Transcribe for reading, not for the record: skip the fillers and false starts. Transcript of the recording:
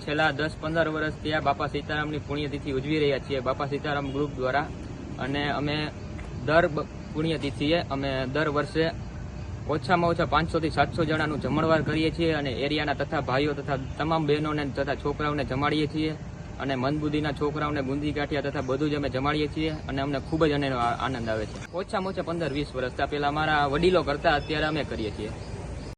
છેલ્લા 10-15 વર્ષથી આ બાપા સીતારામની પુણ્યતિથિ ઉજવી રહ્યા છીએ બાપા સીતારામ ગ્રુપ દ્વારા. અને અમે દર પુણ્યતિથિએ અમે દર વર્ષે ઓછામાં ઓછા 500 થી 700 જણાનું જમણવાર કરીએ છીએ અને એરિયાના તથા ભાઈઓ તથા તમામ બહેનોને તથા છોકરાઓને જમાડીએ છીએ. અને મંદબુદ્ધિના છોકરાઓને બુંદી ગાંઠિયા તથા બધું જ અમે જમાડીએ છીએ અને અમને ખૂબ જ આનંદ આવે છે. ઓછામાં ઓછા 15-20 વર્ષ પહેલા અમારા વડીલો કરતા અત્યારે અમે કરીએ છીએ.